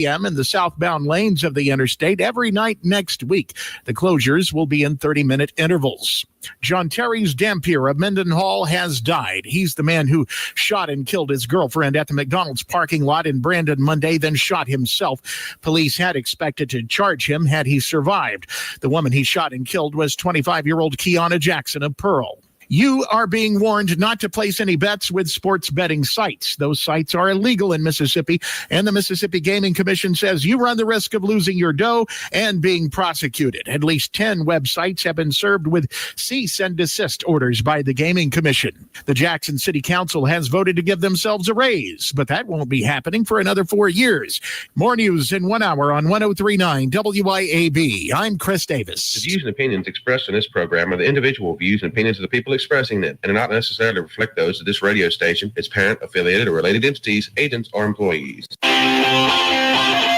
p.m. in the southbound lanes of the interstate every night next week. The closures will be in 30-minute intervals. John Terry's Dampier of Mendenhall has died. He's the man who shot and killed his girlfriend at the McDonald's parking lot in Brandon Monday, then shot himself. Police had expected to charge him had he survived. The woman he shot and killed was 25-year-old Kiana Jackson of Pearl. You are being warned not to place any bets with sports betting sites. Those sites are illegal in Mississippi, and the Mississippi Gaming Commission says you run the risk of losing your dough and being prosecuted. At least 10 websites have been served with cease and desist orders by the Gaming Commission. The Jackson City Council has voted to give themselves a raise, but that won't be happening for another 4 years. More news in 1 hour on 103.9 WYAB. I'm Chris Davis. The views and opinions expressed in this program are the individual views and opinions of the people expressing them and do not necessarily reflect those of this radio station, its parent, affiliated, or related entities, agents, or employees. Welcome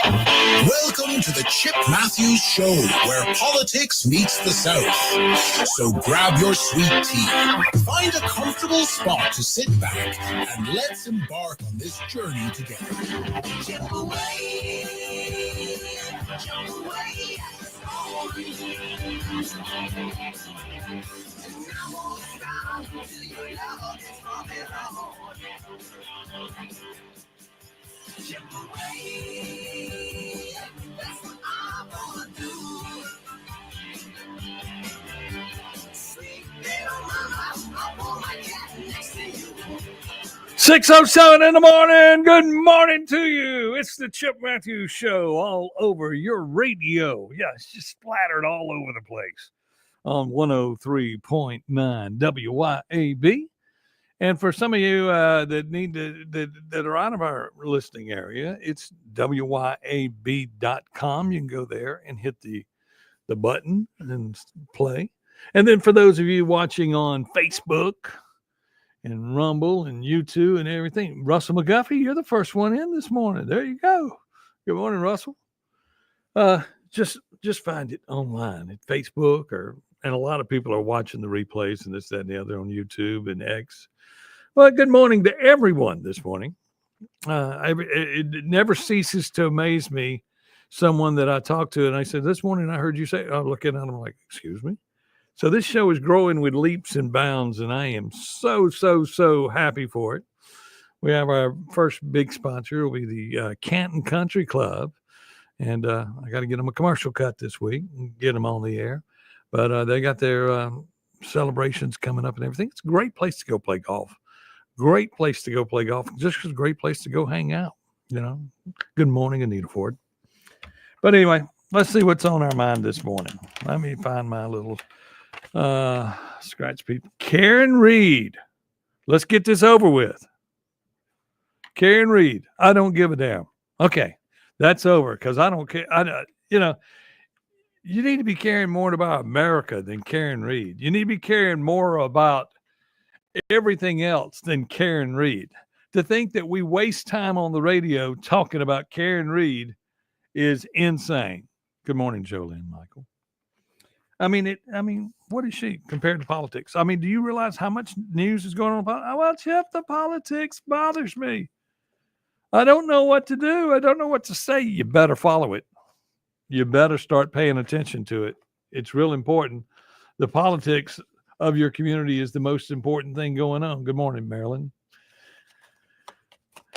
to the Chip Matthews Show, where politics meets the South. So grab your sweet tea, find a comfortable spot to sit back, and let's embark on this journey together. Chip away, jump away. Chip away, that's what I wanna do. Sweet little mama, I wanna get next to you. 6:07 in the morning. Good morning to you. It's the Chip Matthews Show all over your radio. Yeah, it's just splattered all over the place on 103.9 WYAB. And for some of you that need to, that are out of our listening area, it's WYAB.com. You can go there and hit the button and play. And then for those of you watching on Facebook and Rumble and YouTube and everything, Russell McGuffey, you're the first one in this morning. There you go. Good morning, Russell. Just find it online at Facebook, and a lot of people are watching the replays and this, that, and the other on YouTube and X. Well, good morning to everyone this morning. It never ceases to amaze me, someone that I talked to, and I said, this morning I heard you say, I'm looking at them like, excuse me? So this show is growing with leaps and bounds, and I am so happy for it. We have our first big sponsor, will be the Canton Country Club, and I got to get them a commercial cut this week and get them on the air. But they got their celebrations coming up and everything. It's a great place to go play golf. Great place to go play golf. Just a great place to go hang out, you know. Good morning, Anita Ford. But anyway, let's see what's on our mind this morning. Let me find my little scratch people. Karen Reed. Let's get this over with. Karen Reed. I don't give a damn. Okay, that's over because I don't care. You need to be caring more about America than Karen Reed. You need to be caring more about everything else than Karen Reed. To think that we waste time on the radio talking about Karen Reed is insane. Good morning, Jolene Michael. I mean, what is she compared to politics? I mean, do you realize how much news is going on? Well, Chip, the politics bothers me. I don't know what to do. I don't know what to say. You better follow it. You better start paying attention to it. It's real important. The politics of your community is the most important thing going on. Good morning, Marilyn.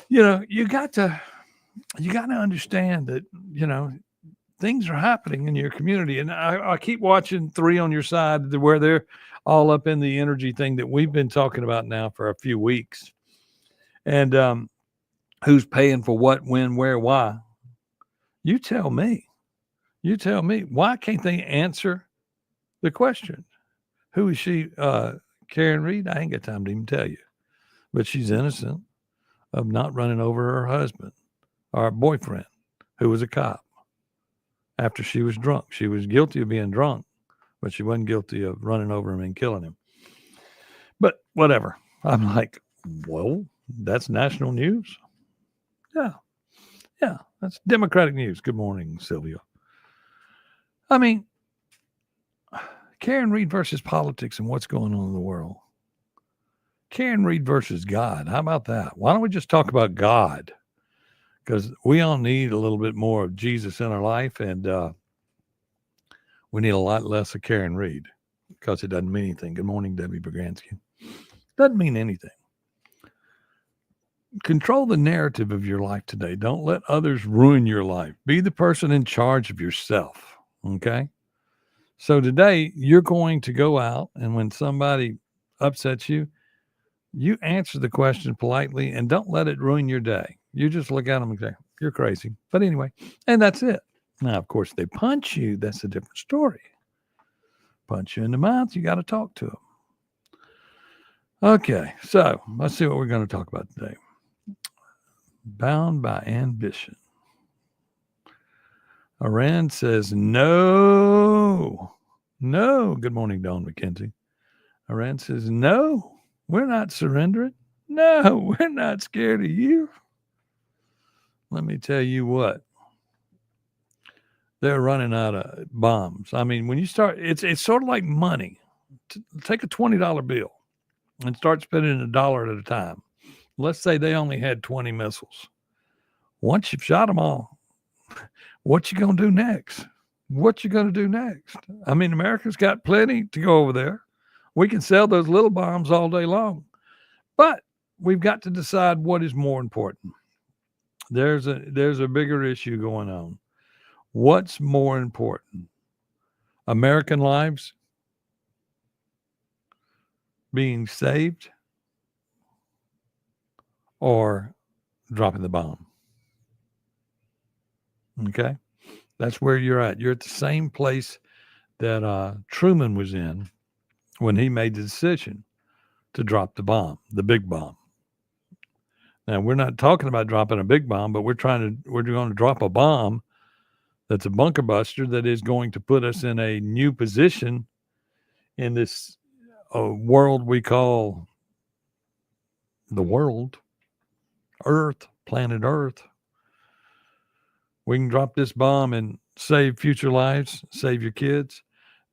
You know, you got to understand that, you know, things are happening in your community. And I keep watching 3 on Your Side where they're all up in the energy thing that we've been talking about now for a few weeks. And who's paying for what, when, where, why? You tell me. You tell me. Why can't they answer the question? Who is she? Karen Reed? I ain't got time to even tell you. But she's innocent of not running over her husband or boyfriend, who was a cop, after she was drunk. She was guilty of being drunk, but she wasn't guilty of running over him and killing him. But whatever. I'm like, well, that's national news. Yeah, that's Democratic news. Good morning, Sylvia. I mean, Karen Reed versus politics and what's going on in the world. Karen Reed versus God. How about that? Why don't we just talk about God? because we all need a little bit more of Jesus in our life, and we need a lot less of Karen Reed, because it doesn't mean anything. Good morning, Debbie Braganski. Doesn't mean anything. Control the narrative of your life today. Don't let others ruin your life. Be the person in charge of yourself. Okay? So today you're going to go out, and when somebody upsets you, you answer the question politely and don't let it ruin your day. You just look at them and say, you're crazy. But anyway, and that's it. Now, of course, they punch you. That's a different story. Punch you in the mouth. You got to talk to them. Okay, so let's see what we're going to talk about today. Bound by ambition. Iran says no. No. Good morning, Dawn McKenzie. Iran says no. We're not surrendering. No, we're not scared of you. Let me tell you what. They're running out of bombs. I mean, when you start, it's sort of like money. Take a $20 bill and start spending $1 at a time. Let's say they only had 20 missiles. Once you've shot them all, what you going to do next? What you going to do next? I mean, America's got plenty to go over there. We can sell those little bombs all day long. But we've got to decide what is more important. There's a bigger issue going on. What's more important? American lives being saved or dropping the bomb? Okay? That's where you're at. You're at the same place that Truman was in when he made the decision to drop the bomb, the big bomb. Now, we're not talking about dropping a big bomb, but we're going to drop a bomb that's a bunker buster that is going to put us in a new position in this world we call the world, Earth, planet Earth. We can drop this bomb and save future lives, save your kids.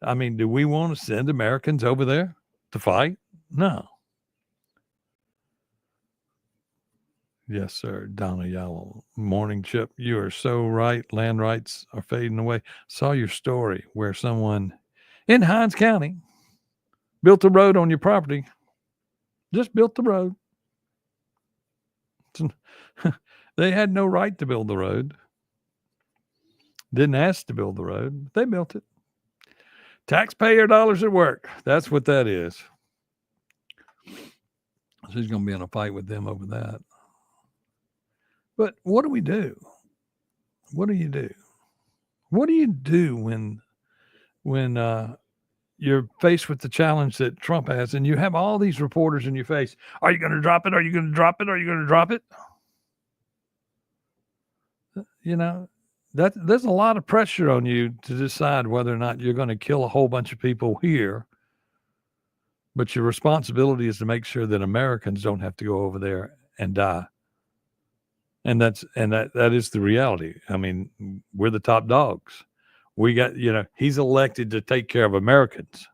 I mean, do we want to send Americans over there to fight? No. Yes, sir. Donna Yowell. Morning, Chip. You are so right. Land rights are fading away. Saw your story where someone in Hinds County built a road on your property. Just built the road. They had no right to build the road. Didn't ask to build the road. But they built it. Taxpayer dollars at work. That's what that is. So he's going to be in a fight with them over that. But what do we do? What do you do? What do you do when you're faced with the challenge that Trump has and you have all these reporters in your face? Are you going to drop it? Are you going to drop it? Are you going to drop it? You know, there's a lot of pressure on you to decide whether or not you're going to kill a whole bunch of people here. But your responsibility is to make sure that Americans don't have to go over there and die. And that is the reality. I mean, we're the top dogs. We got, he's elected to take care of Americans.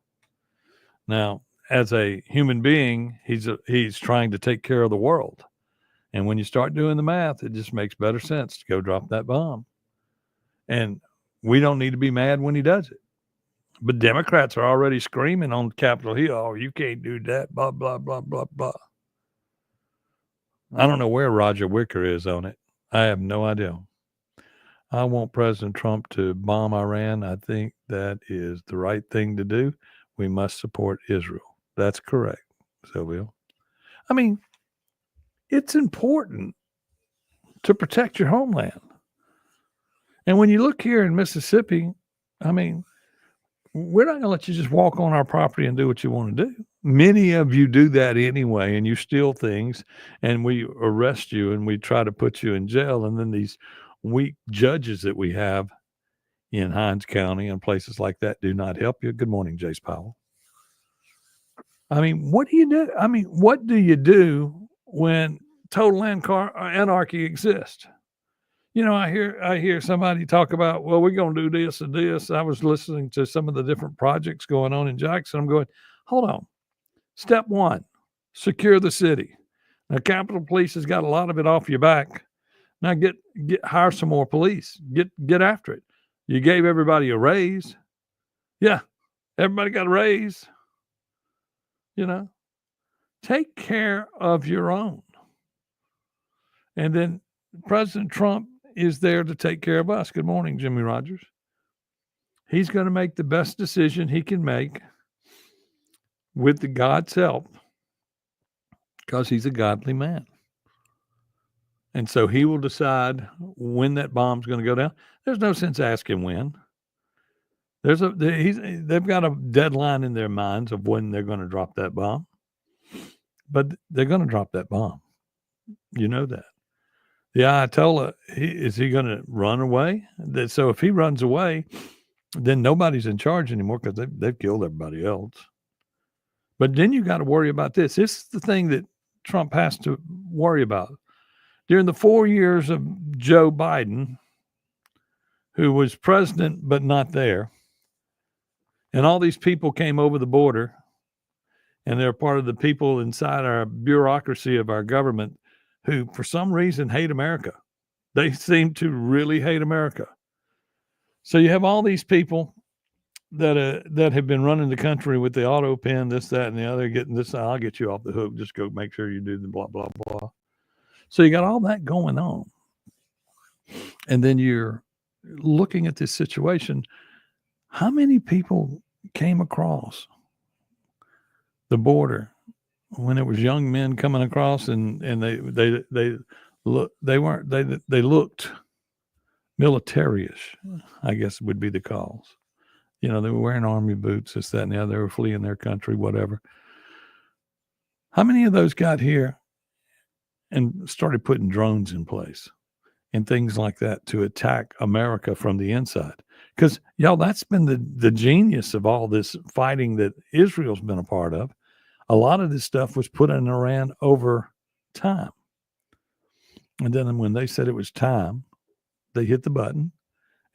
Now, as a human being, he's trying to take care of the world. And when you start doing the math, it just makes better sense to go drop that bomb. And we don't need to be mad when he does it. But Democrats are already screaming on Capitol Hill, oh, you can't do that, blah, blah, blah, blah, blah. I don't know where Roger Wicker is on it. I have no idea. I want President Trump to bomb Iran. I think that is the right thing to do. We must support Israel. That's correct, Sylvia. I mean, it's important to protect your homeland. And when you look here in Mississippi, I mean, we're not going to let you just walk on our property and do what you want to do. Many of you do that anyway, and you steal things, and we arrest you, and we try to put you in jail. And then these weak judges that we have in Hinds County and places like that do not help you. Good morning, Jace Powell. I mean, what do you do? I mean, what do you do when total anarchy exists? I hear somebody talk about, well, we're going to do this and this. I was listening to some of the different projects going on in Jackson. I'm going, hold on. Step one, secure the city. Now, Capitol Police has got a lot of it off your back, Now hire some more police. Get after it. You gave everybody a raise. Yeah, everybody got a raise. Take care of your own. And then President Trump is there to take care of us. Good morning, Jimmy Rogers. He's going to make the best decision he can make with the God's help because he's a godly man. And so he will decide when that bomb's going to go down. There's no sense asking when. They've got a deadline in their minds of when they're going to drop that bomb. But they're going to drop that bomb. You know that. The Ayatollah, is he going to run away? So if he runs away, then nobody's in charge anymore because they've killed everybody else. But then you got to worry about this. This is the thing that Trump has to worry about. During the 4 years of Joe Biden, who was president but not there, and all these people came over the border, and they're part of the people inside our bureaucracy of our government who, for some reason, hate America. They seem to really hate America. So you have all these people that have been running the country with the auto pen, this, that, and the other, getting this. I'll get you off the hook. Just go make sure you do the blah, blah, blah. So you got all that going on. And then you're looking at this situation. How many people came across the border when it was young men coming across and they looked military-ish, I guess would be the cause. They were wearing army boots, this, that, and the other. They were fleeing their country, whatever. How many of those got here and started putting drones in place and things like that to attack America from the inside? Because, that's been the genius of all this fighting that Israel's been a part of. A lot of this stuff was put in Iran over time. And then when they said it was time, they hit the button,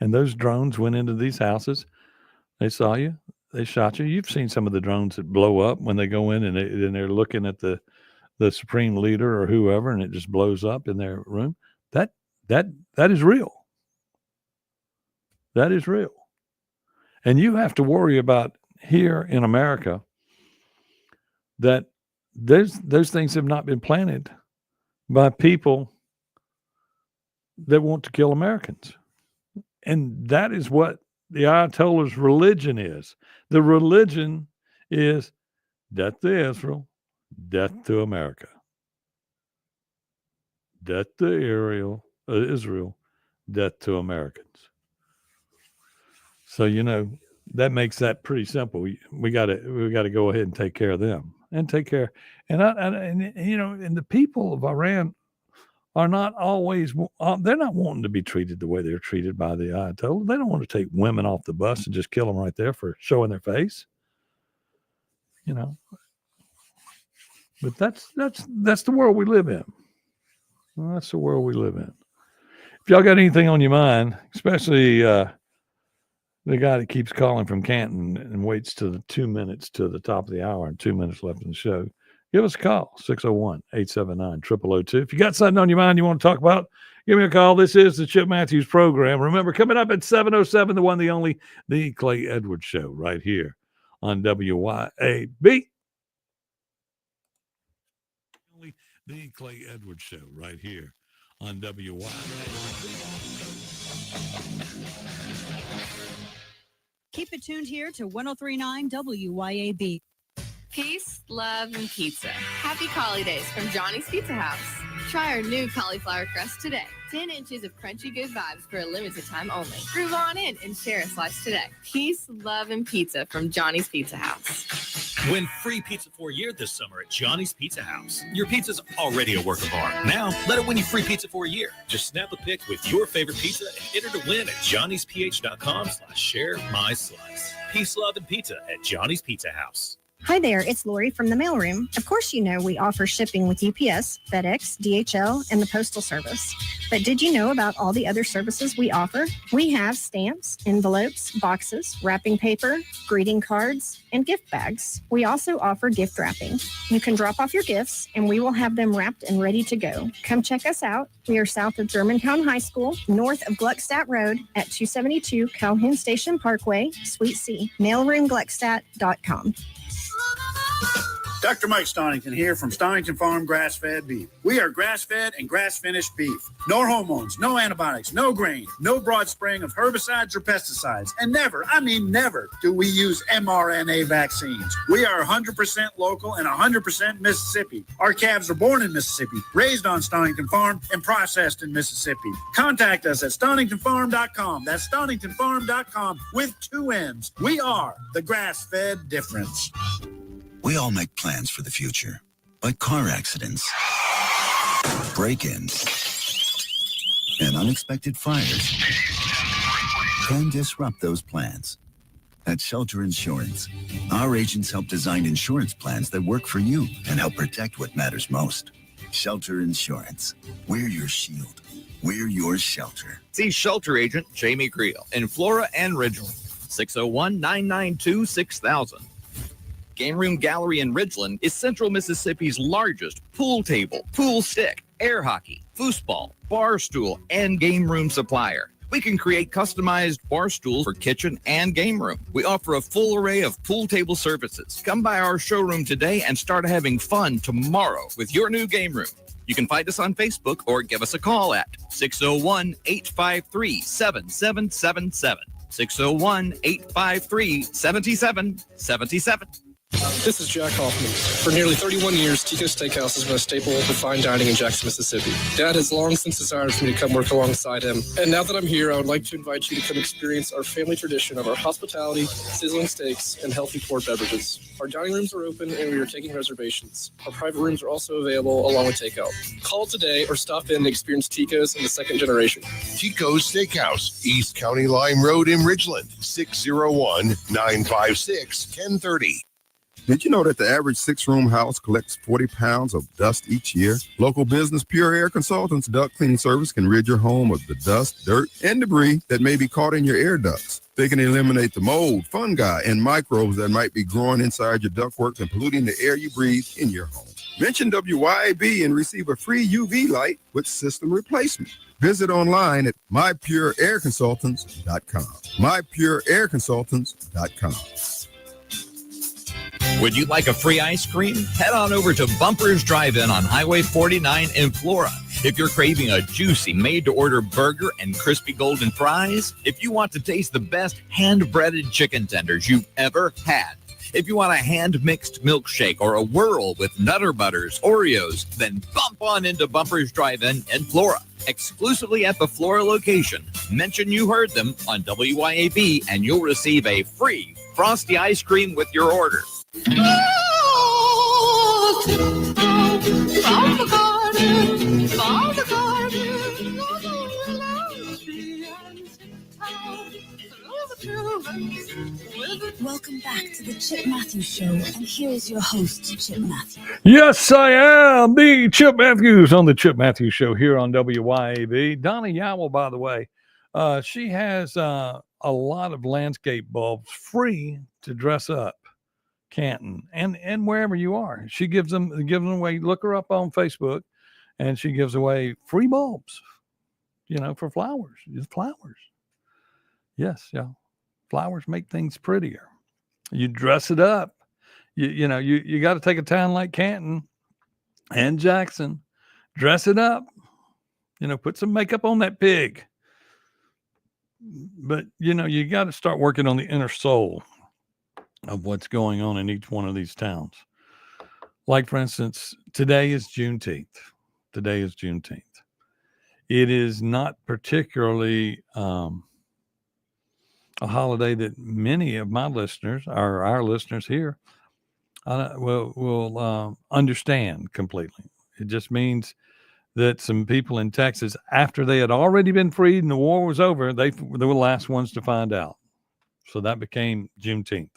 and those drones went into these houses. They saw you. They shot you. You've seen some of the drones that blow up when they go in and they're looking at the supreme leader or whoever, and it just blows up in their room. That is real. That is real. And you have to worry about here in America that those things have not been planted by people that want to kill Americans. And that is what the Ayatollah's religion is. The religion is death to Israel, death to America. Death to Israel, death to Americans. So, that makes that pretty simple. We got to go ahead and take care of them and take care. And the people of Iran are not always, they're not wanting to be treated the way they're treated by the Ayatollah. They don't want to take women off the bus and just kill them right there for showing their face. But that's the world we live in. Well, that's the world we live in. If y'all got anything on your mind, especially the guy that keeps calling from Canton and waits to the 2 minutes to the top of the hour and 2 minutes left in the show, give us a call, 601-879-0002. If you got something on your mind you want to talk about, give me a call. This is the Chip Matthews program. Remember, coming up at 7:07, the one, the only, the Clay Edwards Show right here on WYAB. The Clay Edwards Show right here on WYAB. Keep it tuned here to 103.9 WYAB. Peace, love, and pizza. Happy holidays from Johnny's Pizza House. Try our new cauliflower crust today. 10 inches of crunchy good vibes for a limited time only. Groove on in and share a slice today. Peace, love, and pizza from Johnny's Pizza House. Win free pizza for a year this summer at Johnny's Pizza House. Your pizza's already a work of art. Now, let it win you free pizza for a year. Just snap a pic with your favorite pizza and enter to win at johnnysph.com/share my slice. Peace, love, and pizza at Johnny's Pizza House. Hi there, it's Lori from the mailroom. Of course you know we offer shipping with UPS, FedEx, DHL, and the Postal Service. But did you know about all the other services we offer? We have stamps, envelopes, boxes, wrapping paper, greeting cards, and gift bags. We also offer gift wrapping. You can drop off your gifts, and we will have them wrapped and ready to go. Come check us out. We are south of Germantown High School, north of Gluckstadt Road at 272 Calhoun Station Parkway, Suite C. Mailroomgluckstadt.com. Dr. Mike Stonington here from Stonington Farm Grass-Fed Beef. We are grass-fed and grass-finished beef. No hormones, no antibiotics, no grain, no broad spraying of herbicides or pesticides. And never, I mean never, do we use mRNA vaccines. We are 100% local and 100% Mississippi. Our calves are born in Mississippi, raised on Stonington Farm, and processed in Mississippi. Contact us at StoningtonFarm.com. That's StoningtonFarm.com with 2 N's. We are the grass-fed difference. We all make plans for the future, but car accidents, break-ins, and unexpected fires can disrupt those plans. At Shelter Insurance, our agents help design insurance plans that work for you and help protect what matters most. Shelter Insurance. We're your shield. We're your shelter. See Shelter Agent Jamie Creel in Flora and Ridgeland, 601-992-6000. Game Room Gallery in Ridgeland is Central Mississippi's largest pool table, pool stick, air hockey, foosball, bar stool, and game room supplier. We can create customized bar stools for kitchen and game room. We offer a full array of pool table services. Come by our showroom today and start having fun tomorrow with your new game room. You can find us on Facebook or give us a call at 601-853-7777. 601-853-7777. This is Jack Hoffman. For nearly 31 years, Tico's Steakhouse has been a staple of fine dining in Jackson, Mississippi. Dad has long since desired for me to come work alongside him. And now that I'm here, I would like to invite you to come experience our family tradition of our hospitality, sizzling steaks, and healthy poured beverages. Our dining rooms are open and we are taking reservations. Our private rooms are also available along with takeout. Call today or stop in to experience Tico's in the second generation. Tico's Steakhouse, East County Line Road in Ridgeland, 601-956-1030. Did you know that the average 6-room house collects 40 pounds of dust each year? Local business Pure Air Consultants duct cleaning service can rid your home of the dust, dirt, and debris that may be caught in your air ducts. They can eliminate the mold, fungi, and microbes that might be growing inside your ductwork and polluting the air you breathe in your home. Mention WYAB and receive a free UV light with system replacement. Visit online at mypureairconsultants.com. mypureairconsultants.com. Would you like a free ice cream? Head on over to Bumpers Drive-In on Highway 49 in Flora. If you're craving a juicy made-to-order burger and crispy golden fries, if you want to taste the best hand-breaded chicken tenders you've ever had, if you want a hand-mixed milkshake or a whirl with Nutter Butters, Oreos, then bump on into Bumpers Drive-In in Flora. Exclusively at the Flora location. Mention you heard them on WYAB and you'll receive a free frosty ice cream with your order. Welcome back to the Chip Matthews Show, and here is your host, Chip Matthews. Yes, I am the Chip Matthews on the Chip Matthews Show here on WYAB. Donna Yowell, by the way, she has a lot of landscape bulbs free to dress up Canton and wherever you are. She gives them away. Look her up on Facebook, and she gives away free bulbs, for flowers. Just flowers. Yes, yeah. Flowers make things prettier. You dress it up. You got to take a town like Canton and Jackson, dress it up. Put some makeup on that pig. But you got to start working on the inner soul of what's going on in each one of these towns. Like, for instance, today is Juneteenth. It is not particularly a holiday that many of my listeners, or our listeners here, will understand completely. It just means that some people in Texas, after they had already been freed and the war was over, they were the last ones to find out. So that became Juneteenth.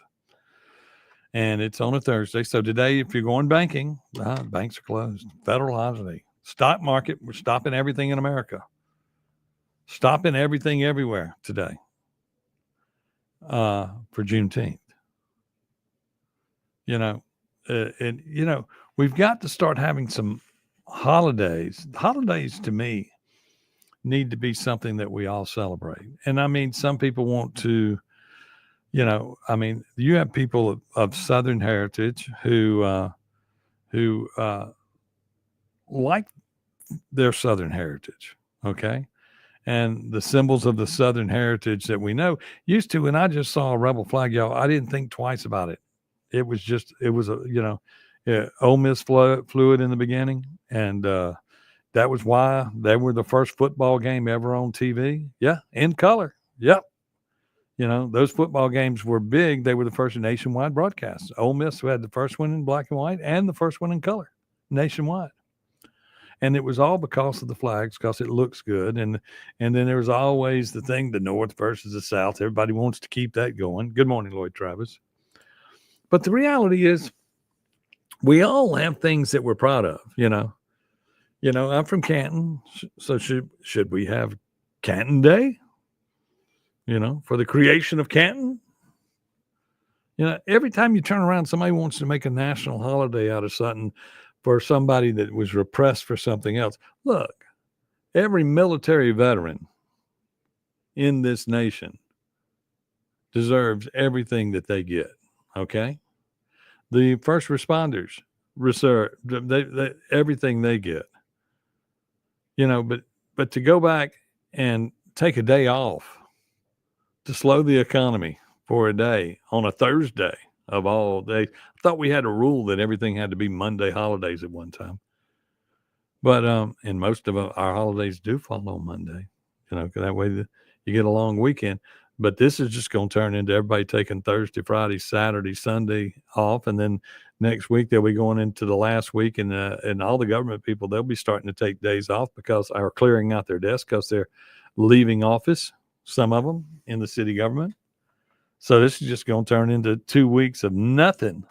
and it's on a Thursday. So today, if you're going banking, banks are closed. Federal holiday. Stock market, we're stopping everything in America. Stopping everything everywhere today for Juneteenth. We've got to start having some holidays. Holidays to me need to be something that we all celebrate. And I mean, some people want to, you have people of Southern heritage who like their Southern heritage. Okay. And the symbols of the Southern heritage that we know used to, when I just saw a rebel flag, y'all, I didn't think twice about it. It was Ole Miss fluid in the beginning. And that was why they were the first football game ever on TV. Yeah. In color. Yep. Those football games were big. They were the first nationwide broadcasts. Ole Miss had the first one in black and white and the first one in color nationwide. And it was all because of the flags, because it looks good. And then there was always the thing, the North versus the South. Everybody wants to keep that going. Good morning, Lloyd Travis. But the reality is we all have things that we're proud of, I'm from Canton. So should we have Canton Day, for the creation of Canton? Every time you turn around, somebody wants to make a national holiday out of something for somebody that was repressed for something else. Look, every military veteran in this nation deserves everything that they get. Okay. The first responders reserve everything they get, but to go back and take a day off to slow the economy for a day on a Thursday of all days. I thought we had a rule that everything had to be Monday holidays at one time. But and most of our holidays do fall on Monday, that way you get a long weekend. But this is just going to turn into everybody taking Thursday, Friday, Saturday, Sunday off. And then next week, they'll be going into the last week. And all the government people, they'll be starting to take days off because are clearing out their desks because they're leaving office, some of them in the city government. So this is just going to turn into 2 weeks of nothing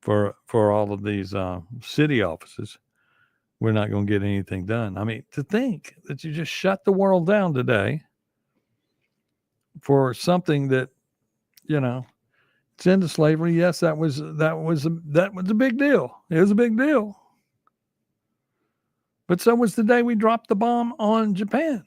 for all of these city offices. We're not going to get anything done. I mean, to think that you just shut the world down today for something that, it's into slavery. Yes, that was a big deal. It was a big deal. But so was the day we dropped the bomb on Japan.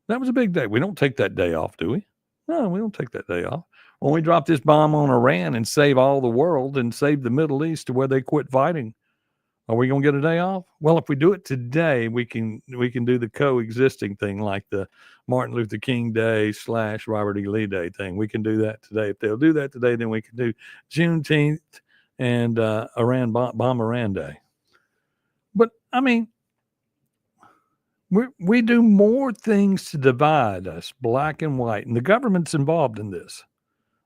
That was a big day. We don't take that day off, do we? No, we don't take that day off. When we drop this bomb on Iran and save all the world and save the Middle East to where they quit fighting, are we going to get a day off? Well, if we do it today, we can do the coexisting thing like the Martin Luther King Day / Robert E. Lee Day thing. We can do that today. If they'll do that today, then we can do Juneteenth and Iran bomb Iran Day. But I mean, we do more things to divide us, black and white, and the government's involved in this.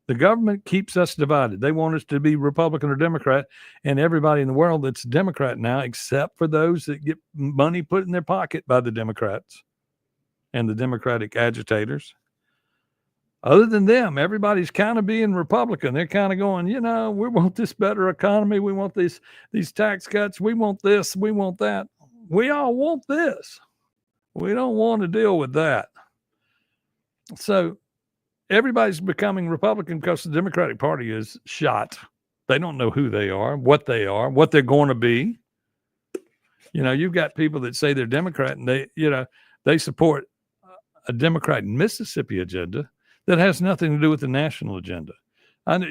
The government keeps us divided. They want us to be Republican or Democrat, and everybody in the world that's Democrat now, except for those that get money put in their pocket by the Democrats and the Democratic agitators. Other than them, everybody's kind of being Republican. They're kind of going, we want this better economy. We want these tax cuts. We want this. We want that. We all want this. We don't want to deal with that. So everybody's becoming Republican because the Democratic Party is shot. They don't know who they are, what they're going to be. You've got people that say they're Democrat and they support a Democrat Mississippi agenda that has nothing to do with the national agenda. And,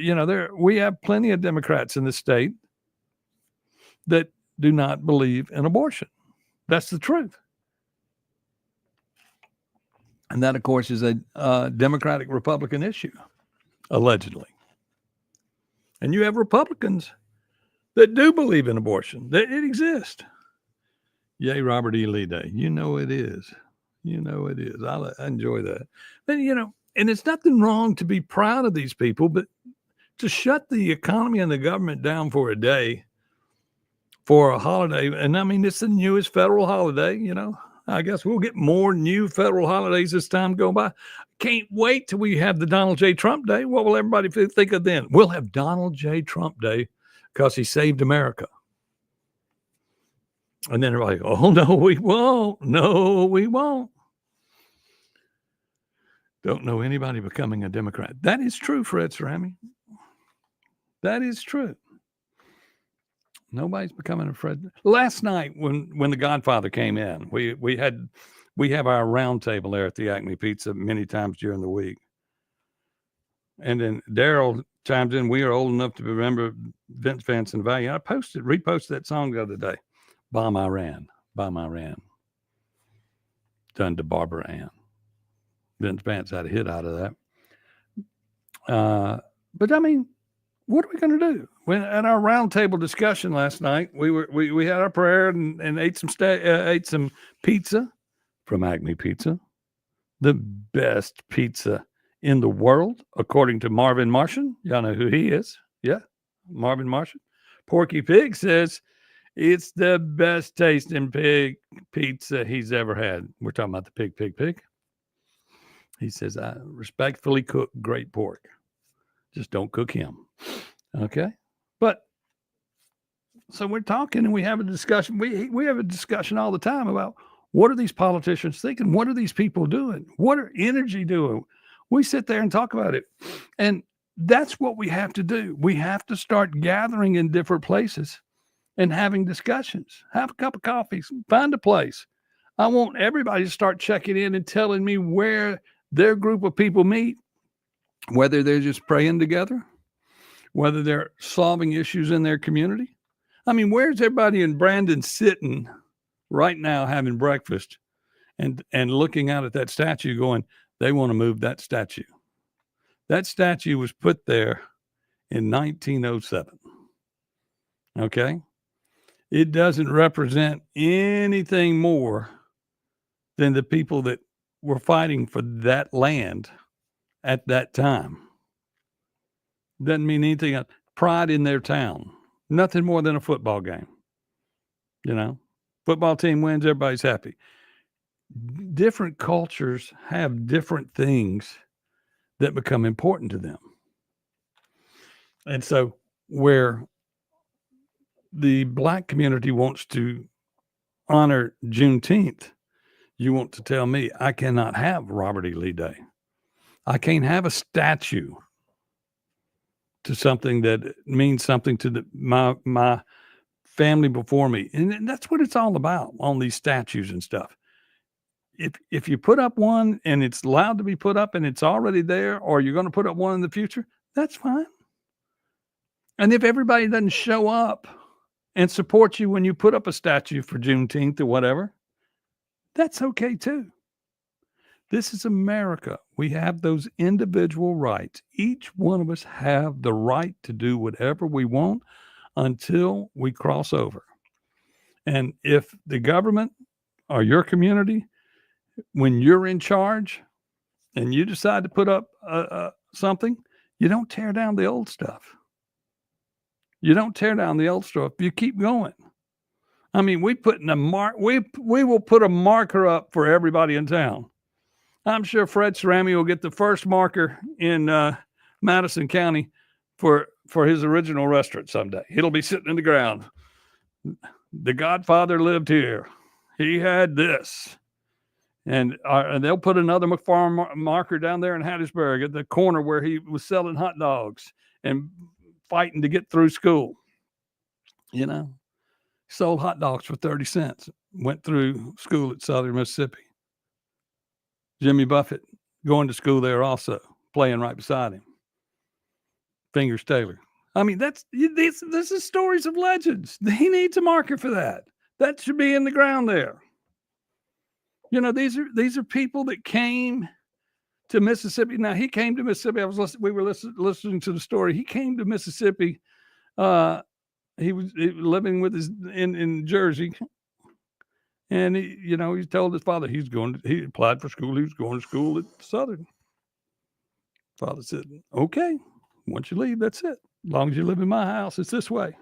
we have plenty of Democrats in the state that do not believe in abortion. That's the truth. And that, of course, is a Democratic-Republican issue, allegedly. And you have Republicans that do believe in abortion. That it exists. Yay, Robert E. Lee Day. It is. It is. I enjoy that. But, and it's nothing wrong to be proud of these people, but to shut the economy and the government down for a day, for a holiday, and I mean, it's the newest federal holiday, I guess we'll get more new federal holidays as time go by. Can't wait till we have the Donald J. Trump Day. What will everybody think of then? We'll have Donald J. Trump Day because he saved America. And then everybody, oh, no, we won't. No, we won't. Don't know anybody becoming a Democrat. That is true, Fred Cerami. That is true. Nobody's becoming a Fred. Last night when the Godfather came in, we have our round table there at the Acme Pizza many times during the week. And then Daryl chimes in, we are old enough to remember Vince Vance and Valiant. I reposted that song the other day. Bomb I Ran. Done to Barbara Ann. Vince Vance had a hit out of that. But I mean, what are we going to do? When at our roundtable discussion last night, we had our prayer and ate some pizza from Acme Pizza, the best pizza in the world, according to Marvin Martian. Y'all know who he is. Yeah, Marvin Martian. Porky Pig says it's the best tasting pig pizza he's ever had. We're talking about the pig. He says, I respectfully cook great pork. Just don't cook him. Okay. But so we're talking and we have a discussion. We have a discussion all the time about what are these politicians thinking? What are these people doing? What are energy doing? We sit there and talk about it. And that's what we have to do. We have to start gathering in different places and having discussions. Have a cup of coffee, find a place. I want everybody to start checking in and telling me where their group of people meet, whether they're just praying together, whether they're solving issues in their community. I mean, where's everybody in Brandon sitting right now having breakfast and looking out at that statue going, they want to move that statue. That statue was put there in 1907. Okay? It doesn't represent anything more than the people that were fighting for that land at that time. Doesn't mean anything else. Pride in their town. Nothing more than a football game. You know, football team wins, everybody's happy. Different cultures have different things that become important to them. And so where the Black community wants to honor Juneteenth, you want to tell me I cannot have Robert E. Lee Day. I can't have a statue to something that means something to my family before me. And that's what it's all about on these statues and stuff. If you put up one and it's allowed to be put up and it's already there, or you're going to put up one in the future, that's fine. And if everybody doesn't show up and support you when you put up a statue for Juneteenth or whatever, that's okay too. This is America. We have those individual rights. Each one of us have the right to do whatever we want until we cross over. And if the government or your community, when you're in charge and you decide to put up something, you don't tear down the old stuff. You don't tear down the old stuff. You keep going. I mean, we will put a marker up for everybody in town. I'm sure Fred Cerami will get the first marker in Madison County for his original restaurant someday. It'll be sitting in the ground. The Godfather lived here. He had this. And they'll put another McFarland marker down there in Hattiesburg at the corner where he was selling hot dogs and fighting to get through school. You know, sold hot dogs for 30 cents, went through school at Southern Mississippi. Jimmy Buffett going to school there also, playing right beside him. Fingers Taylor. I mean, this is stories of legends. He needs a marker for that. That should be in the ground there. You know, these are people that came to Mississippi. Now, he came to Mississippi. We were listening to the story. He came to Mississippi. He was living with in Jersey. And he told his father he applied for school. He was going to school at Southern. Father said, okay, once you leave, that's it. As long as you live in my house, it's this way.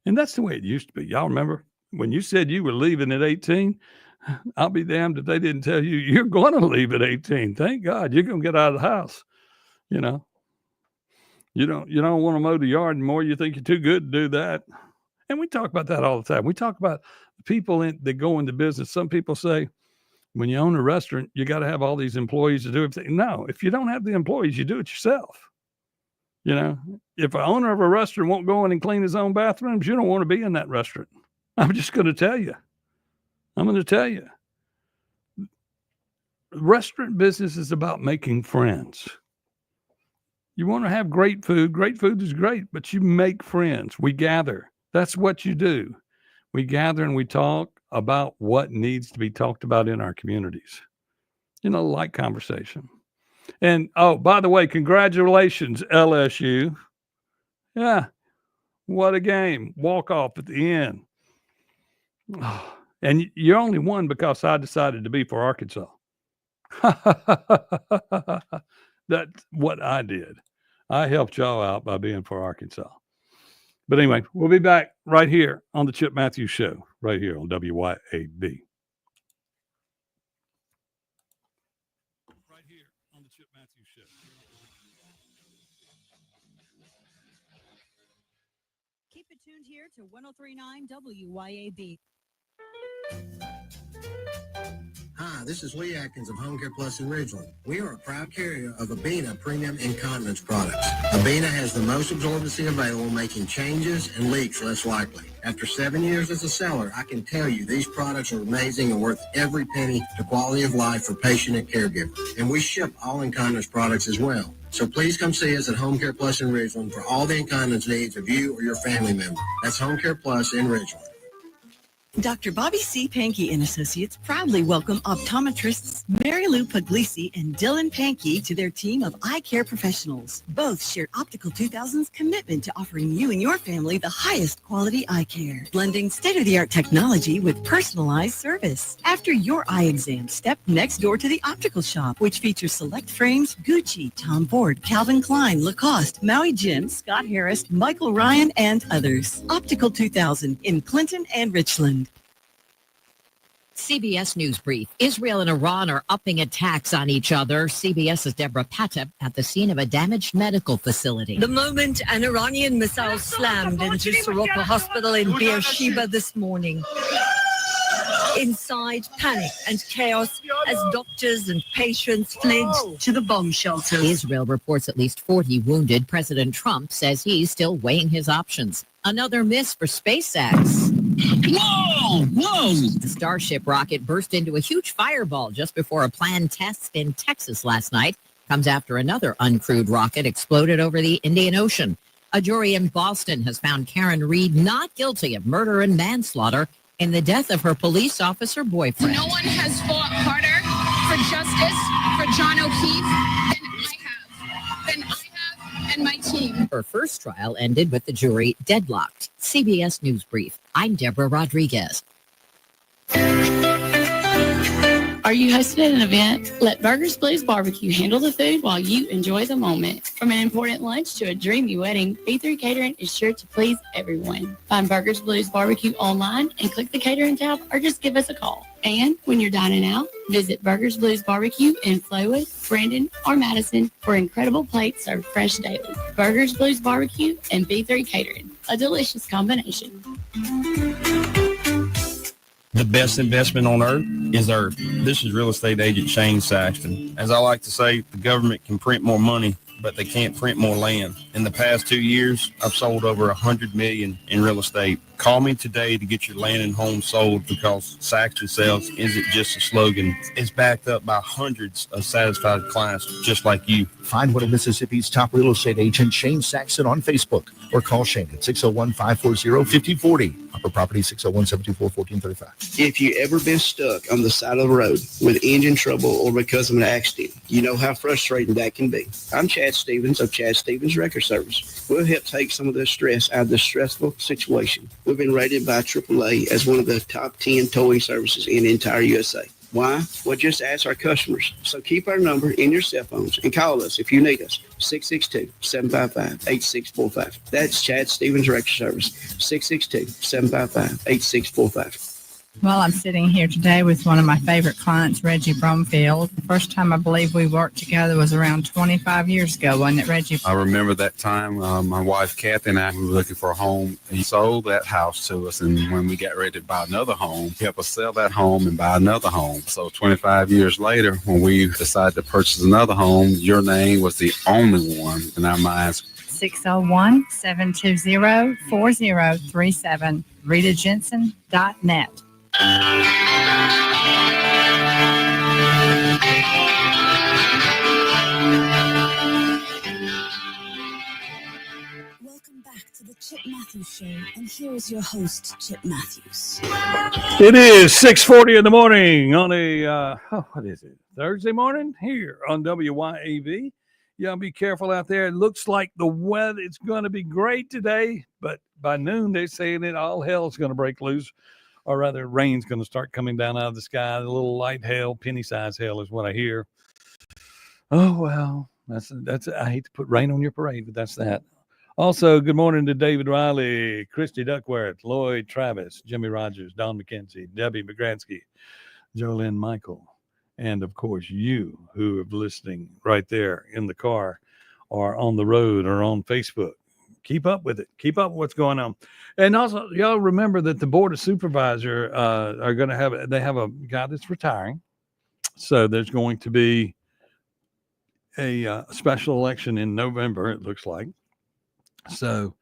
And that's the way it used to be. Y'all remember when you said you were leaving at 18? I'll be damned if they didn't tell you you're going to leave at 18. Thank God you're going to get out of the house. You know, you don't want to mow the yard anymore. You think you're too good to do that. And we talk about that all the time. We talk about people that go into business. Some people say, when you own a restaurant, you got to have all these employees to do everything. No, if you don't have the employees, you do it yourself. You know, if an owner of a restaurant won't go in and clean his own bathrooms, you don't want to be in that restaurant. I'm just going to tell you. Restaurant business is about making friends. You want to have great food. Great food is great, but you make friends. We gather. That's what you do. We gather and we talk about what needs to be talked about in our communities. You know, like conversation. And, oh, by the way, congratulations, LSU. Yeah, what a game. Walk off at the end. Oh, and you only won because I decided to be for Arkansas. That's what I did. I helped y'all out by being for Arkansas. But anyway, we'll be back right here on the Chip Matthews Show, right here on WYAB. Right here on the Chip Matthews Show. Keep it tuned here to 103.9 WYAB. Hi, this is Lee Atkins of Home Care Plus in Ridgeland. We are a proud carrier of Abena Premium Incontinence products. Abena has the most absorbency available, making changes and leaks less likely. After 7 years as a seller, I can tell you these products are amazing and worth every penny to quality of life for patient and caregiver. And we ship all incontinence products as well. So please come see us at Home Care Plus in Ridgeland for all the incontinence needs of you or your family member. That's Home Care Plus in Ridgeland. Dr. Bobby C. Pankey and Associates proudly welcome optometrists Mary Lou Puglisi and Dylan Pankey to their team of eye care professionals. Both share Optical 2000's commitment to offering you and your family the highest quality eye care, blending state-of-the-art technology with personalized service. After your eye exam, step next door to the Optical Shop, which features select frames, Gucci, Tom Ford, Calvin Klein, Lacoste, Maui Jim, Scott Harris, Michael Ryan, and others. Optical 2000 in Clinton and Richland. CBS News Brief. Israel and Iran are upping attacks on each other. CBS's Deborah Patep at the scene of a damaged medical facility. The moment an Iranian missile slammed into Soroka Hospital in Beersheba this morning. Inside, panic and chaos as doctors and patients fled to the bomb shelters. Israel reports at least 40 wounded. President Trump says he's still weighing his options. Another miss for SpaceX. Whoa! The Starship rocket burst into a huge fireball just before a planned test in Texas last night. Comes after another uncrewed rocket exploded over the Indian Ocean. A jury in Boston has found Karen Reed not guilty of murder and manslaughter in the death of her police officer boyfriend. No one has fought harder for justice for John O'Keefe than I have and my team. Her first trial ended with the jury deadlocked. CBS News Brief. I'm Deborah Rodriguez. Are you hosting an event? Let Burgers Blues Barbecue handle the food while you enjoy the moment. From an important lunch to a dreamy wedding, B3 Catering is sure to please everyone. Find Burgers Blues Barbecue online and click the catering tab or just give us a call. And when you're dining out, visit Burgers Blues Barbecue in Flowood, Brandon, or Madison for incredible plates served fresh daily. Burgers Blues Barbecue and B3 Catering, a delicious combination. The best investment on earth is earth. This is real estate agent Shane Saxton. As I like to say, the government can print more money, but they can't print more land. In the past 2 years, I've sold over $100 million in real estate. Call me today to get your land and home sold, because Saxton Sales isn't just a slogan. It's backed up by hundreds of satisfied clients just like you. Find one of Mississippi's top real estate agent, Shane Saxton, on Facebook, or call Shane at 601-540-5040. Upper Property, 601-724-1435. If you ever been stuck on the side of the road with engine trouble or because of an accident, you know how frustrating that can be. I'm Chad Stevens of Chad Stevens Record Service. We'll help take some of the stress out of this stressful situation. We've been rated by AAA as one of the top 10 towing services in the entire USA. Why? Well, just ask our customers. So keep our number in your cell phones and call us if you need us. 662-755-8645. That's Chad Stevens Record Service. 662-755-8645. Well, I'm sitting here today with one of my favorite clients, Reggie Brumfield. The first time I believe we worked together was around 25 years ago, wasn't it, Reggie? I remember that time my wife, Kathy, and I were looking for a home. He sold that house to us, and when we got ready to buy another home, he helped us sell that home and buy another home. So 25 years later, when we decided to purchase another home, your name was the only one in our minds. 601-720-4037, RitaJensen.net. Welcome back to the Chip Matthews Show, and here is your host, Chip Matthews. It is 6:40 in the morning on a, what is it, Thursday morning here on WYAV. Y'all be careful out there. It looks like the weather is going to be great today, but by noon they're saying that all hell's going to break loose, or rather rain's going to start coming down out of the sky. A little light hail, penny-sized hail is what I hear. Oh, well, that's. I hate to put rain on your parade, but that's that. Also, good morning to David Riley, Christy Duckworth, Lloyd Travis, Jimmy Rogers, Don McKenzie, Debbie McGransky, Jolynn Michael, and, of course, you who are listening right there in the car or on the road or on Facebook. Keep up with it. Keep up with what's going on. And also, y'all remember that the Board of Supervisors are going to have, they have a guy that's retiring. So there's going to be a special election in November, it looks like. So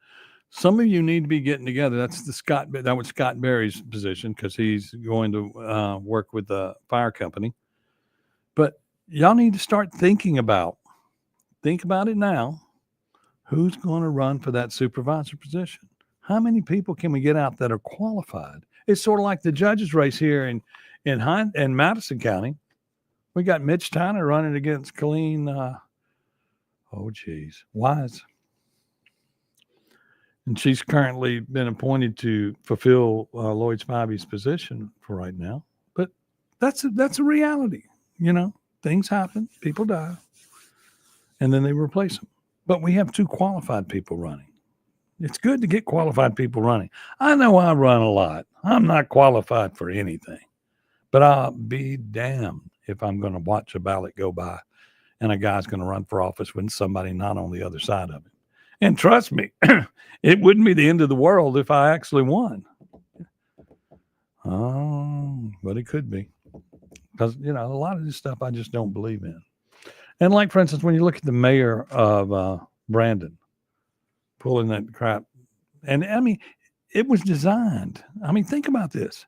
some of you need to be getting together. That was Scott Berry's position, because he's going to work with the fire company. But y'all need to start think about it now. Who's going to run for that supervisor position? How many people can we get out that are qualified? It's sort of like the judges race here in Madison County. We got Mitch Tyner running against Colleen, Wise. And she's currently been appointed to fulfill Lloyd Spivey's position for right now. But that's a reality. You know, things happen, people die, and then they replace them. But we have two qualified people running. It's good to get qualified people running. I know I run a lot. I'm not qualified for anything, but I'll be damned if I'm going to watch a ballot go by and a guy's going to run for office with somebody not on the other side of it. And trust me, it wouldn't be the end of the world if I actually won. Oh, but it could be. Because, you know, a lot of this stuff I just don't believe in. And like, for instance, when you look at the mayor of Brandon pulling that crap, and I mean, it was designed. I mean, think about this.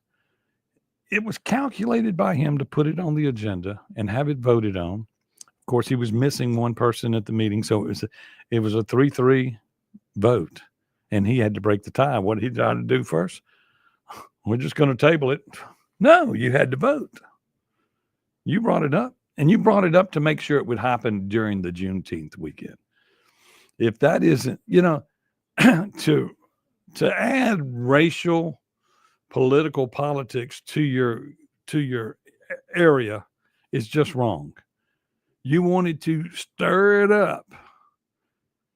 It was calculated by him to put it on the agenda and have it voted on. Of course, he was missing one person at the meeting, so it was a 3-3 vote, and he had to break the tie. What did he try to do first? We're just going to table it. No, you had to vote. You brought it up. And you brought it up to make sure it would happen during the Juneteenth weekend. If that isn't, you know, to add racial, political politics to your area is just wrong. You wanted to stir it up.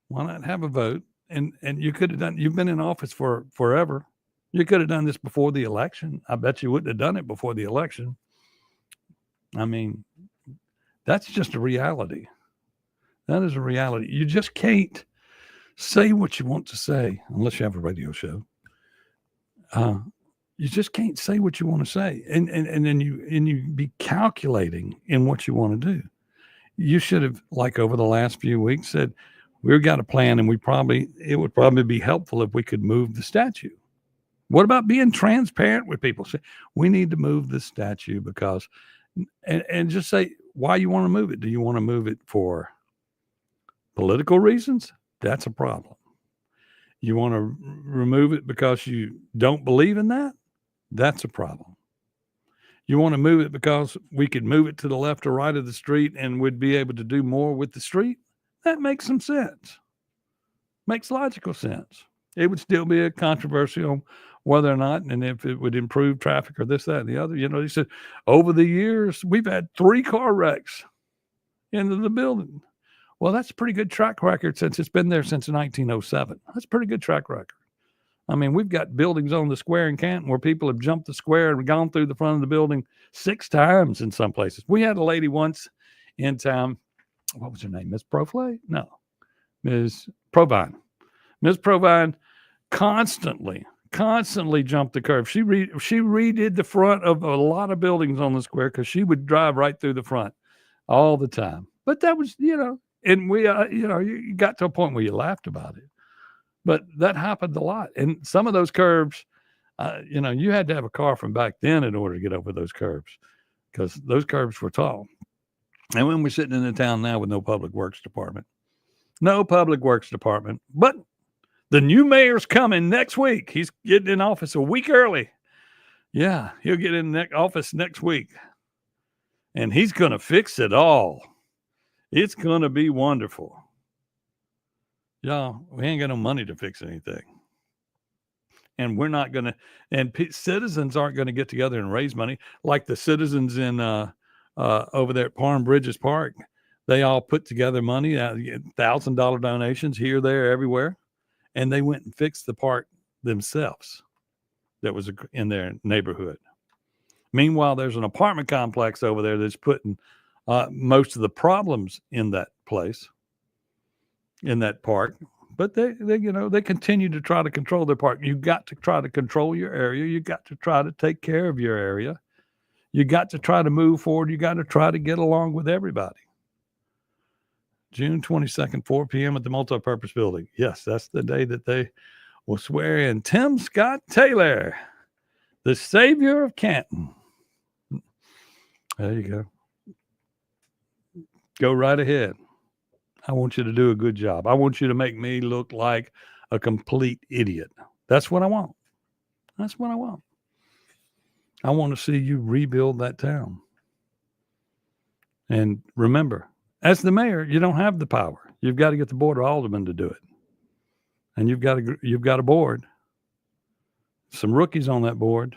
Why not have a vote? And you could have done. You've been in office for forever. You could have done this before the election. I bet you wouldn't have done it before the election. I mean, that's just a reality. That is a reality. You just can't say what you want to say unless you have a radio show. You just can't say what you want to say, and then you be calculating in what you want to do. You should have, like over the last few weeks, said we've got a plan, and it would probably be helpful if we could move the statue. What about being transparent with people? Say we need to move the statue because, and just say why you want to move it. Do you want to move it for political reasons? That's a problem. You want to remove it because you don't believe in that? That's a problem. You want to move it because we could move it to the left or right of the street and would be able to do more with the street? That makes some sense. Makes logical sense. It would still be a controversial whether or not, and if it would improve traffic or this, that, and the other. You know, he said, over the years, we've had 3 car wrecks into the building. Well, that's a pretty good track record since it's been there since 1907. That's a pretty good track record. I mean, we've got buildings on the square in Canton where people have jumped the square and gone through the front of the building 6 times in some places. We had a lady once in town. What was her name? Miss Proflay? No, Ms. Provine. Ms. Provine constantly jumped the curve. She redid the front of a lot of buildings on the square because she would drive right through the front all the time. But that was, and we, you got to a point where you laughed about it. But that happened a lot. And some of those curves, you had to have a car from back then in order to get over those curves because those curves were tall. And when we're sitting in the town now with no public works department, but the new mayor's coming next week. He's getting in office a week early. Yeah, he'll get in office next week. And he's going to fix it all. It's going to be wonderful. Y'all, we ain't got no money to fix anything. And we're not going to, and citizens aren't going to get together and raise money like the citizens in over there at Palm Bridges Park. They all put together money, $1,000 donations here, there, everywhere. And they went and fixed the park themselves that was in their neighborhood. Meanwhile, there's an apartment complex over there that's putting most of the problems in that place, in that park. But they continue to try to control their park. You got to try to control your area. You got to try to take care of your area. You got to try to move forward. You got to try to get along with everybody. June 22nd, 4 p.m. at the Multipurpose Building. Yes, that's the day that they will swear in Tim Scott Taylor, the savior of Canton. There you go. Go right ahead. I want you to do a good job. I want you to make me look like a complete idiot. That's what I want. That's what I want. I want to see you rebuild that town. And remember, as the mayor, you don't have the power. You've got to get the board of aldermen to do it. And you've got a board. Some rookies on that board.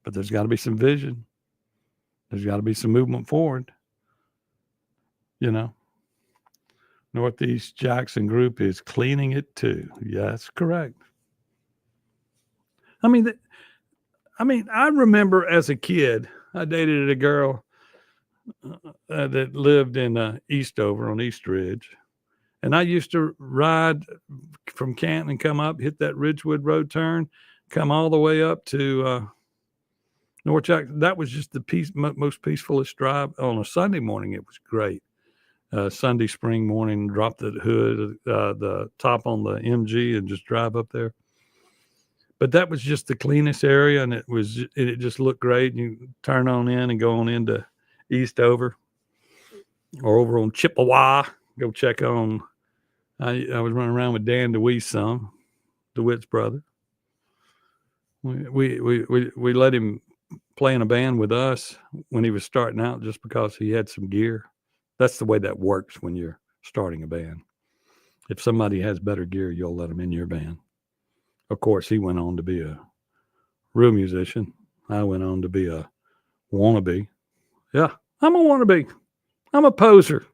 But there's got to be some vision. There's got to be some movement forward. Northeast Jackson Group is cleaning it too. Yes, correct. I I remember as a kid, I dated a girl that lived in Eastover on East Ridge. And I used to ride from Canton and come up, hit that Ridgewood Road turn, come all the way up to North Jackson. That was just the most peacefulest drive. On a Sunday morning, it was great. Sunday spring morning, drop the hood, the top on the MG and just drive up there. But that was just the cleanest area, and it just looked great. You turn on in and go on into Eastover or over on Chippewa. Go check on. I was running around with Dan DeWee's son, DeWitt's brother. We let him play in a band with us when he was starting out, just because he had some gear. That's the way that works when you're starting a band. If somebody has better gear, you'll let them in your band. Of course, he went on to be a real musician. I went on to be a wannabe. Yeah, I'm a wannabe. I'm a poser.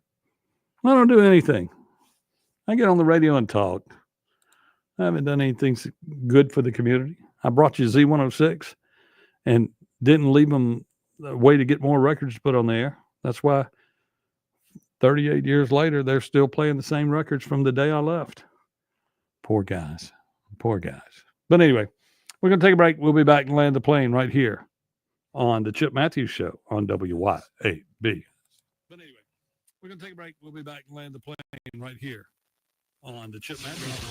I don't do anything. I get on the radio and talk. I haven't done anything good for the community. I brought you Z106 and didn't leave them a way to get more records put on the air. That's why 38 years later, they're still playing the same records from the day I left. Poor guys. Poor guys. But anyway, we're going to take a break. We'll be back and land the plane right here on the Chip Matthews Show on WYAB. But anyway, we're going to take a break. We'll be back and land the plane right here on the Chip Matthews Show.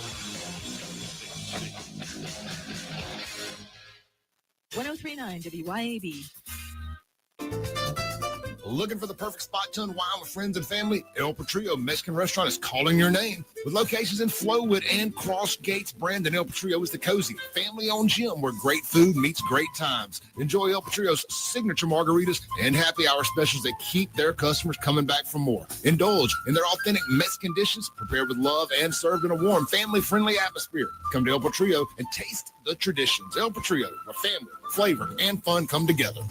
1039 WYAB. Looking for the perfect spot to unwind with friends and family? El Patrio Mexican Restaurant is calling your name. With locations in Flowood and Cross Gates, Brandon, El Patrio is the cozy, family-owned gym where great food meets great times. Enjoy El Patrio's signature margaritas and happy hour specials that keep their customers coming back for more. Indulge in their authentic Mexican dishes prepared with love and served in a warm, family-friendly atmosphere. Come to El Patrio and taste the traditions. El Patrio, where family, flavor, and fun come together.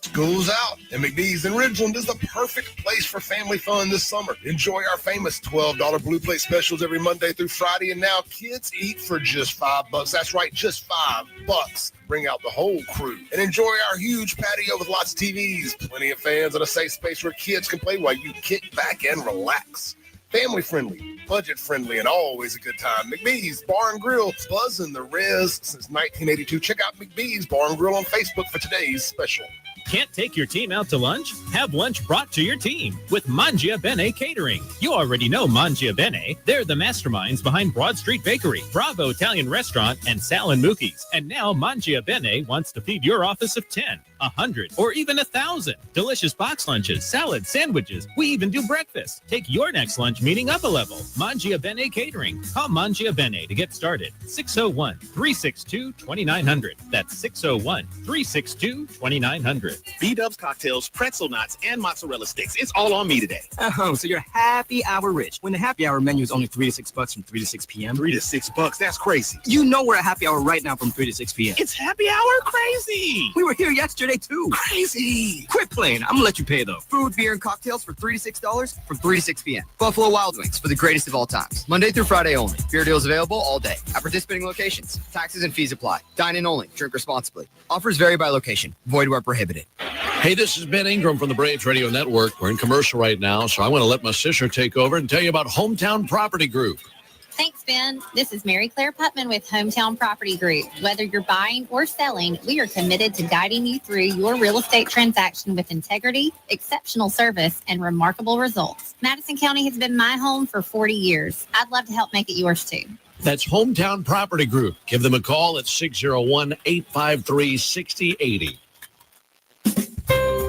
School's out, and McDee's in Ridgeland is the perfect place for families family fun this summer. Enjoy our famous $12 Blue Plate specials every Monday through Friday. And now kids eat for just $5. That's right, just $5. Bring out the whole crew and enjoy our huge patio with lots of TVs, plenty of fans, and a safe space where kids can play while you kick back and relax. Family friendly, budget friendly, and always a good time. McBee's Bar and Grill, buzzing the res since 1982. Check out McBee's Bar and Grill on Facebook for today's special. Can't take your team out to lunch? Have lunch brought to your team with Mangia Bene Catering. You already know Mangia Bene. They're the masterminds behind Broad Street Bakery, Bravo Italian Restaurant, and Sal and Mookie's. And now Mangia Bene wants to feed your office of 10, 100, or even 1,000. Delicious box lunches, salads, sandwiches. We even do breakfast. Take your next lunch meeting up a level. Mangia Bene Catering. Call Mangia Bene to get started. 601-362-2900. That's 601-362-2900. B-Dubs cocktails, pretzel knots, and mozzarella sticks. It's all on me today. So you're happy hour rich. When the happy hour menu is only $3 to $6 from 3 to 6 p.m. $3 to $6? That's crazy. You know we're at happy hour right now from 3 to 6 p.m. It's happy hour crazy. We were here yesterday too. Crazy. Quit playing. I'm gonna let you pay though. Food, beer, and cocktails for $3 to $6 from 3 to 6 p.m. Buffalo Wild Wings for the greatest of all times. Monday through Friday only. Beer deals available all day at participating locations. Taxes and fees apply. Dine in only. Drink responsibly. Offers vary by location. Void where prohibited. Hey, this is Ben Ingram from the Braves Radio Network. We're in commercial right now, so I want to let my sister take over and tell you about Hometown Property Group. Thanks, Ben. This is Mary Claire Putman with Hometown Property Group. Whether you're buying or selling, we are committed to guiding you through your real estate transaction with integrity, exceptional service, and remarkable results. Madison County has been my home for 40 years. I'd love to help make it yours, too. That's Hometown Property Group. Give them a call at 601-853-6080.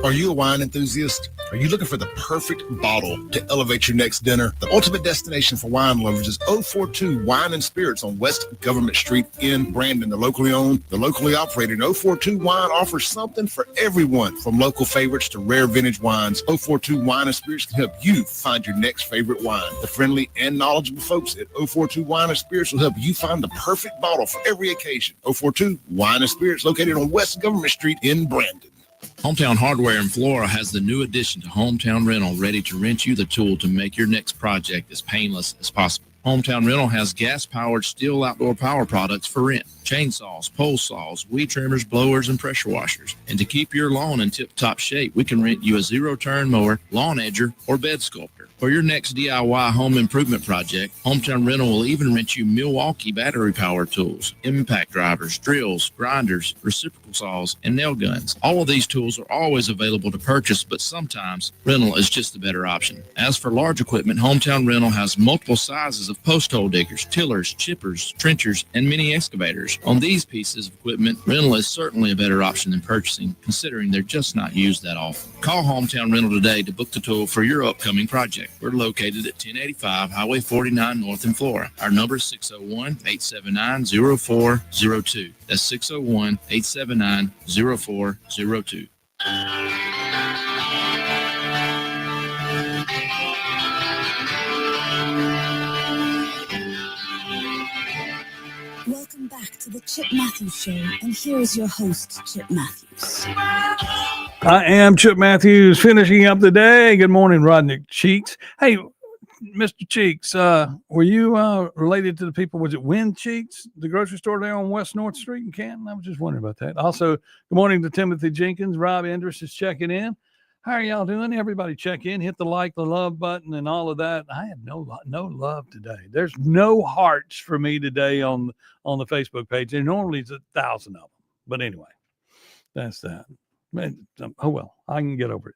Are you a wine enthusiast? Are you looking for the perfect bottle to elevate your next dinner? The ultimate destination for wine lovers is 042 Wine and Spirits on West Government Street in Brandon. They're locally owned, they're locally operated. 042 Wine offers something for everyone, from local favorites to rare vintage wines. 042 Wine and Spirits can help you find your next favorite wine. The friendly and knowledgeable folks at 042 Wine and Spirits will help you find the perfect bottle for every occasion. 042 Wine and Spirits, located on West Government Street in Brandon. Hometown Hardware in Flora has the new addition to Hometown Rental, ready to rent you the tool to make your next project as painless as possible. Hometown Rental has gas-powered steel outdoor power products for rent. Chainsaws, pole saws, weed trimmers, blowers, and pressure washers. And to keep your lawn in tip-top shape, we can rent you a zero-turn mower, lawn edger, or bed sculptor. For your next DIY home improvement project, Hometown Rental will even rent you Milwaukee battery-powered tools, impact drivers, drills, grinders, reciprocal saws, and nail guns. All of these tools are always available to purchase, but sometimes rental is just the better option. As for large equipment, Hometown Rental has multiple sizes of post hole diggers, tillers, chippers, trenchers, and mini excavators. On these pieces of equipment, rental is certainly a better option than purchasing, considering they're just not used that often. Call Hometown Rental today to book the tool for your upcoming project. We're located at 1085 Highway 49 North in Flora. Our number is 601-879-0402. That's 601-879-0402. Welcome back to the Chip Matthews Show, and here is your host, Chip Matthews. I am Chip Matthews, finishing up the day. Good morning, Rodney Cheeks. Hey, Mr. Cheeks, were you related to the people, was it Wynn Cheeks, the grocery store there on West North Street in Canton? I was just wondering about that. Also, good morning to Timothy Jenkins. Rob Endress is checking in. How are y'all doing? Everybody check in, hit the like, the love button, and all of that. I have no love today. There's no hearts for me today on the Facebook page. There normally is 1,000 of them. But anyway, that's that. Oh, well, I can get over it.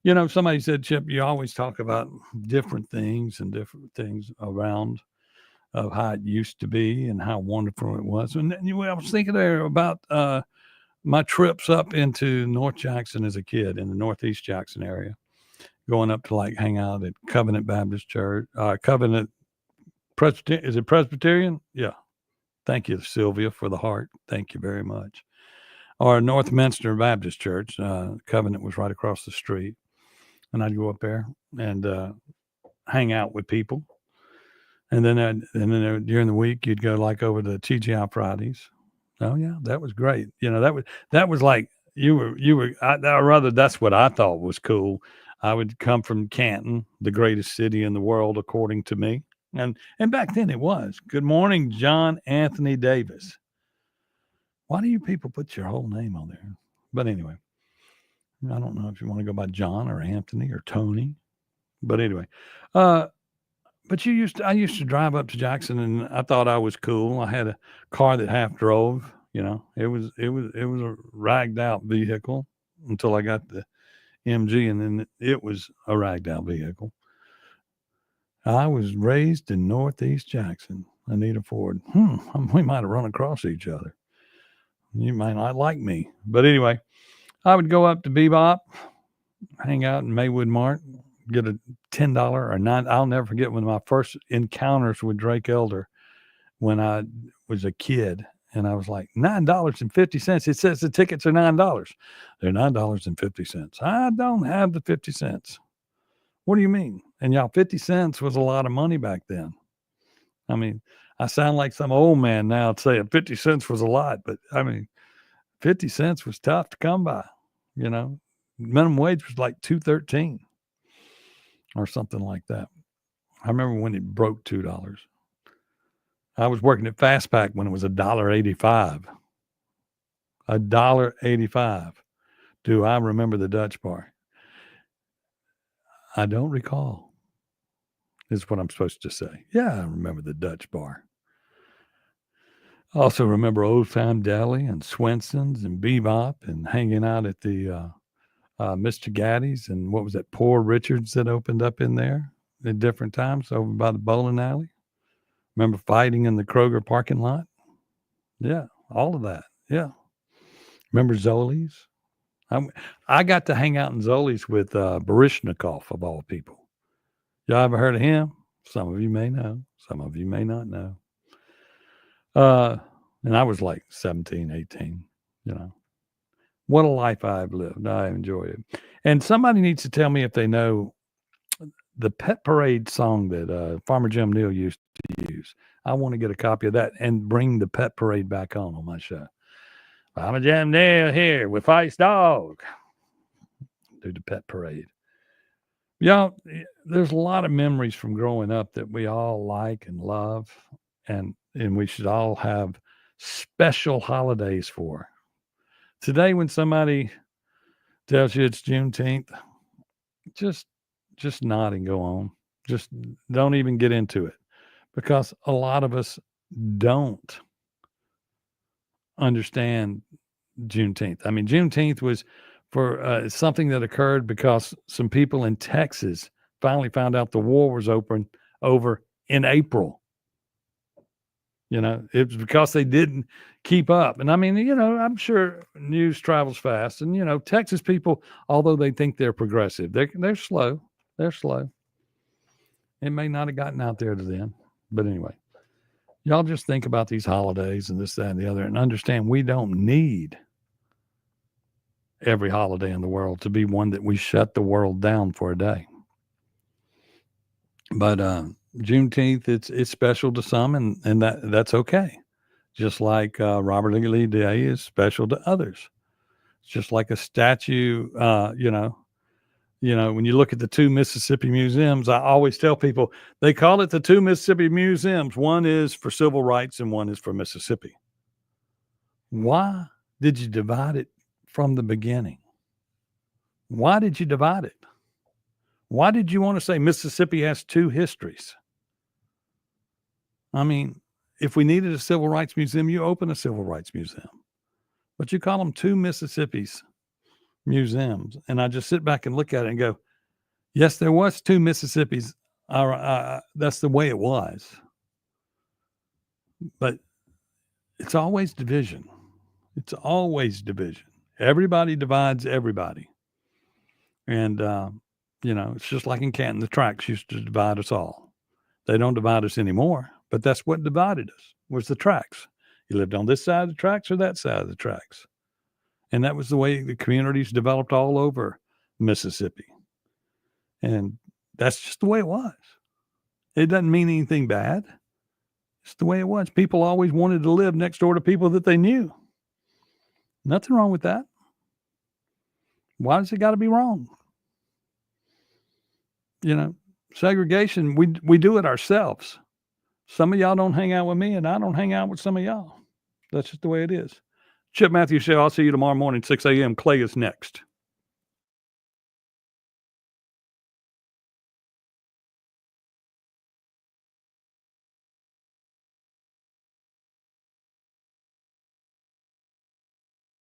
You know, somebody said, Chip, you always talk about different things and different things around of how it used to be and how wonderful it was. And anyway, I was thinking there about my trips up into North Jackson as a kid, in the Northeast Jackson area, going up to like hang out at Covenant Baptist Church, Covenant Presbyterian. Is it Presbyterian? Yeah. Thank you, Sylvia, for the heart. Thank you very much. Or Northminster Baptist Church. Covenant was right across the street. And I'd go up there and hang out with people. And then during the week, you'd go like over to TGI Fridays. Oh yeah, that was great. You know, that was like you were. Rather, that's what I thought was cool. I would come from Canton, the greatest city in the world, according to me. And back then it was. Good morning, John Anthony Davis. Why do you people put your whole name on there? But anyway, I don't know if you want to go by John or Anthony or Tony. But anyway, but I used to drive up to Jackson, and I thought I was cool. I had a car that half drove. It was a ragged out vehicle until I got the MG, and then it was a ragged out vehicle. I was raised in Northeast Jackson. Anita Ford. We might have run across each other. You might not like me. But anyway, I would go up to Bebop, hang out in Maywood Mart, get a $10 or $9. I'll never forget one of my first encounters with Drake Elder when I was a kid. And I was like, $9.50. It says the tickets are $9. They're $9.50. I don't have the 50 cents. What do you mean? And y'all, 50 cents was a lot of money back then. I mean, I sound like some old man now saying 50 cents was a lot, but I mean, 50 cents was tough to come by. Minimum wage was like $2.13 or something like that. I remember when it broke $2. I was working at Fastpack when it was $1.85. $1.85. Do I remember the Dutch bar? I don't recall, is what I'm supposed to say. Yeah, I remember the Dutch bar. I also remember Old Time Deli and Swenson's and Bebop and hanging out at the Mr. Gaddy's and what was that, Poor Richard's that opened up in there at different times over by the bowling alley. Remember fighting in the Kroger parking lot? Yeah, all of that. Yeah. Remember Zoli's? I got to hang out in Zoli's with Baryshnikov, of all people. Y'all ever heard of him? Some of you may know. Some of you may not know. And I was like 17, 18, What a life I've lived. I enjoyed it. And somebody needs to tell me if they know the Pet Parade song that Farmer Jim Neal used to use. I want to get a copy of that and bring the Pet Parade back on my show. Farmer Jim Neal here with Ice Dog. Do the Pet Parade. Y'all, there's a lot of memories from growing up that we all like and love, and we should all have special holidays for. Today, when somebody tells you it's Juneteenth, just nod and go on. Just don't even get into it, because a lot of us don't understand Juneteenth. I mean, Juneteenth was for something that occurred because some people in Texas finally found out the war was over in April. It was because they didn't keep up. And I mean, I'm sure news travels fast. And, Texas people, although they think they're progressive, they're slow. They're slow. It may not have gotten out there to them. But anyway, y'all just think about these holidays and this, that, and the other, and understand we don't need every holiday in the world to be one that we shut the world down for a day. But Juneteenth, it's special to some, and that's okay. Just like Robert E. Lee Day is special to others. It's just like a statue, when you look at the two Mississippi museums, I always tell people they call it the two Mississippi museums. One is for civil rights and one is for Mississippi. Why did you divide it from the beginning? Why did you divide it? Why did you want to say Mississippi has two histories? I mean, if we needed a civil rights museum, you open a civil rights museum. But you call them two Mississippis museums. And I just sit back and look at it and go, yes, there was two Mississippis. That's the way it was. But it's always division. It's always division. Everybody divides everybody. And, it's just like in Canton, the tracks used to divide us all. They don't divide us anymore, but that's what divided us, was the tracks. You lived on this side of the tracks or that side of the tracks. And that was the way the communities developed all over Mississippi. And that's just the way it was. It doesn't mean anything bad. It's the way it was. People always wanted to live next door to people that they knew. Nothing wrong with that. Why does it got to be wrong? segregation, we do it ourselves. Some of y'all don't hang out with me, and I don't hang out with some of y'all. That's just the way it is. Chip Matthews Show. I'll see you tomorrow morning, 6 a.m. Clay is next.